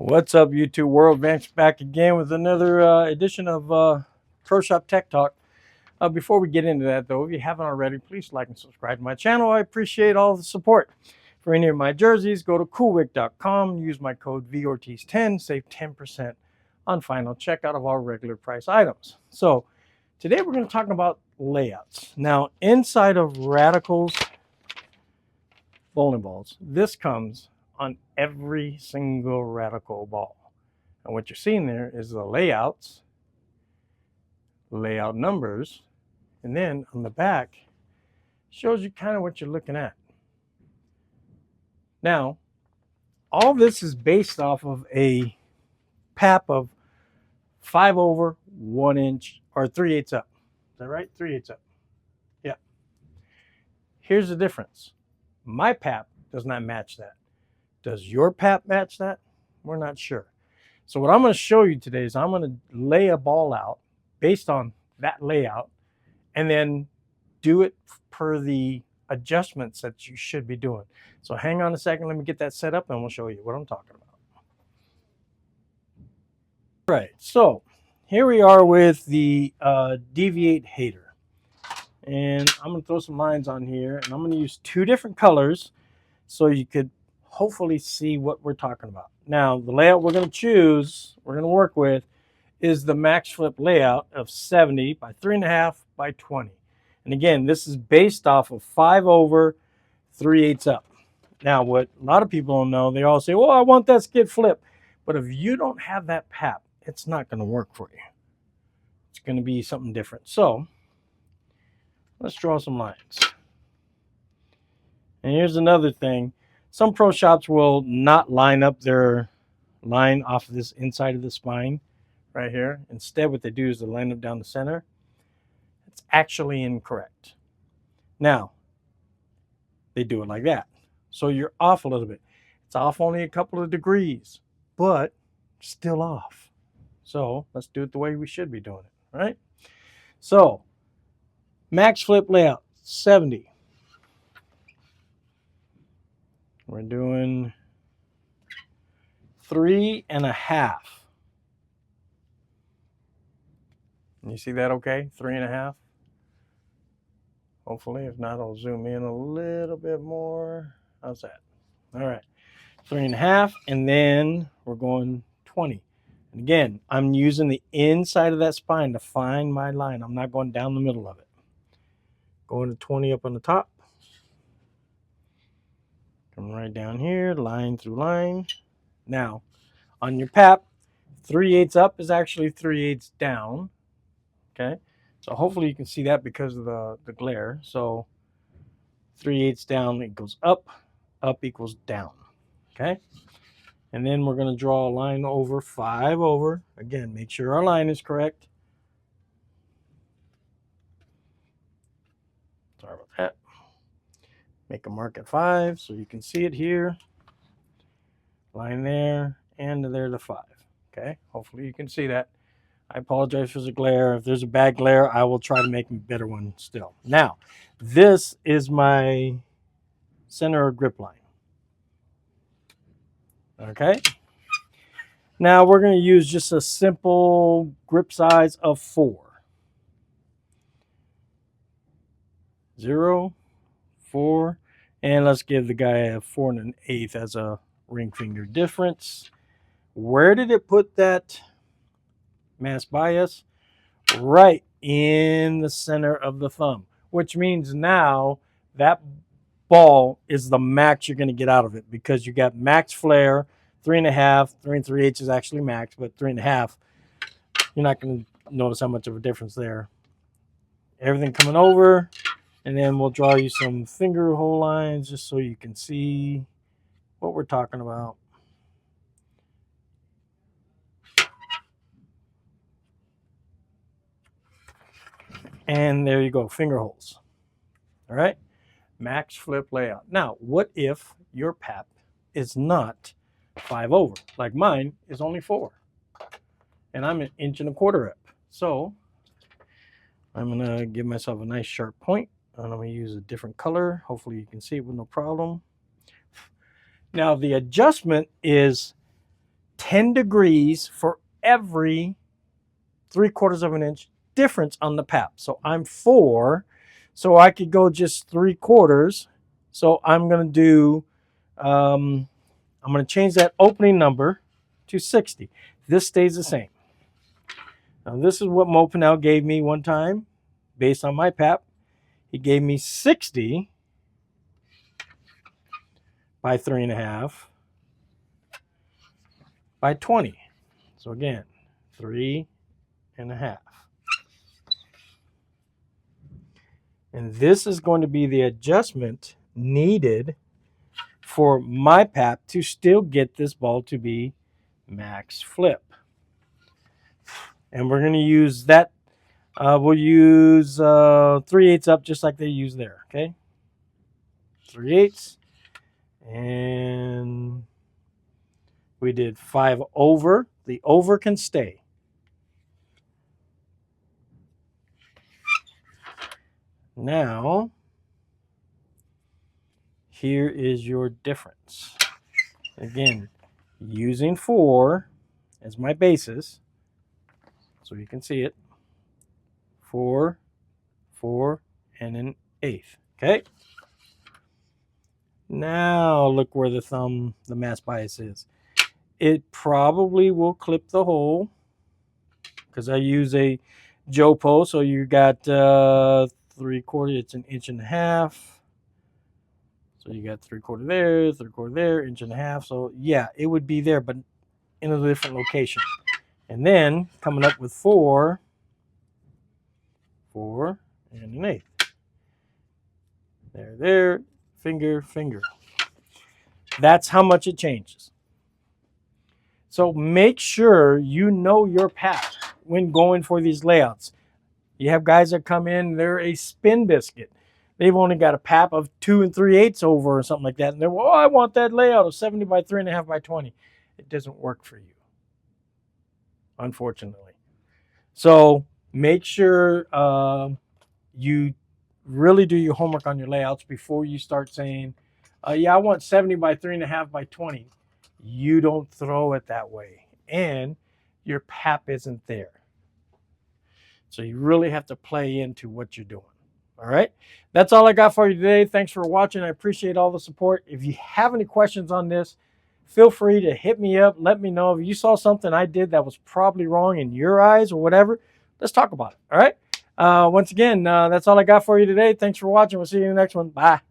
What's up, YouTube world? Vance back again with another edition of Pro Shop Tech Talk. Before we get into that, though, if you haven't already, please like and subscribe to my channel. I appreciate all the support. For any of my jerseys, go to coolwick.com, use my code VORTIZ10, save 10% on final checkout of all regular price items. So today we're going to talk about layouts. Now, inside of Radicals bowling balls, this comes on every single Radical ball. And what you're seeing there is the layouts, layout numbers, and then on the back shows you kind of what you're looking at. Now, all this is based off of a PAP of 5 over 1 inch or 3/8 up. Is that right? 3/8 up. Yeah. Here's the difference. My PAP does not match that. Does your PAP match that? We're not sure. So what I'm going to show you today is I'm going to lay a ball out based on that layout and then do it per the adjustments that you should be doing. So hang on a second. Let me get that set up and we'll show you what I'm talking about. All right. So here we are with the Deviate Hater. And I'm going to throw some lines on here. And I'm going to use 2 different colors so you could hopefully see what we're talking about. Now, the layout we're going to choose, we're going to work with, is the Max Flip layout of 70 by 3.5 by 20. And again, this is based off of 5 over 3/8 up. Now, what a lot of people don't know, they all say, well, I want that skid flip. But if you don't have that PAP, it's not going to work for you. It's going to be something different. So let's draw some lines. And here's another thing. Some pro shops will not line up their line off of this inside of the spine right here. Instead, what they do is they line up down the center. It's actually incorrect. Now, they do it like that. So you're off a little bit. It's off only a couple of degrees, but still off. So let's do it the way we should be doing it, right? So, Max Flip layout, 70. We're doing 3.5. You see that okay? 3.5. Hopefully, if not, I'll zoom in a little bit more. How's that? All right. 3.5, and then we're going 20. And again, I'm using the inside of that spine to find my line. I'm not going down the middle of it. Going to 20 up on the top. Come right down here, line through line. Now, on your PAP, 3/8 up is actually 3/8 down. Okay, so hopefully you can see that because of the glare. So 3/8 down equals up, up equals down. Okay, and then we're going to draw a line over 5 over. Again, make sure our line is correct. Sorry about that. Make a mark at 5 so you can see it here. Line there, and there to 5. Okay, hopefully you can see that. I apologize for the glare. If there's a bad glare, I will try to make a better one still. Now, this is my center of grip line. Okay. Now we're going to use just a simple grip size of 4. 0, 4, and let's give the guy a 4 1/8 as a ring finger difference. Where did it put that mass bias? Right in the center of the thumb, which means now that ball is the max you're going to get out of it because you got max flare, 3.5, 3 3/8 is actually max, but 3.5, you're not going to notice how much of a difference there. Everything coming over, and then we'll draw you some finger hole lines just so you can see what we're talking about. And there you go, finger holes. All right, Max Flip layout. Now, what if your PAP is not 5 over? Like mine is only 4. And I'm 1.25 inches up. So I'm going to give myself a nice sharp point. And I'm going to use a different color. Hopefully you can see it with no problem. Now the adjustment is 10 degrees for every 3/4 of an inch difference on the pap. So I'm 4, so I could go just 3/4. So I'm going to do, I'm going to change that opening number to 60. This stays the same. Now this is what Mo Pinnell gave me one time based on my pap. He gave me 60 by 3.5 by 20. So again, 3.5. And this is going to be the adjustment needed for my pap to still get this ball to be max flip. And we're going to use that. We'll use 3/8 up just like they use there. Okay. 3/8. And we did 5 over. The over can stay. Now, here is your difference. Again, using 4 as my basis, so you can see it. 4, 4, and an 1/8. Okay. Now look where the mass bias is. It probably will clip the hole because I use a Jopo. So you got 3/4. It's 1.5 inches. So you got 3/4 there, 3/4 there, 1.5 inches. So yeah, it would be there, but in a different location. And then coming up with 4, 4, and an 1/8. There, finger, finger. That's how much it changes. So make sure you know your pap when going for these layouts. You have guys that come in, they're a spin biscuit. They've only got a pap of 2 3/8 over or something like that. And they're, well, I want that layout of 70 by 3.5 by 20. It doesn't work for you, unfortunately. So make sure you really do your homework on your layouts before you start saying, yeah, I want 70 by 3.5 by 20. You don't throw it that way. And your pap isn't there. So you really have to play into what you're doing. All right. That's all I got for you today. Thanks for watching. I appreciate all the support. If you have any questions on this, feel free to hit me up. Let me know if you saw something I did that was probably wrong in your eyes or whatever. Let's talk about it. All right. Once again, that's all I got for you today. Thanks for watching. We'll see you in the next one. Bye.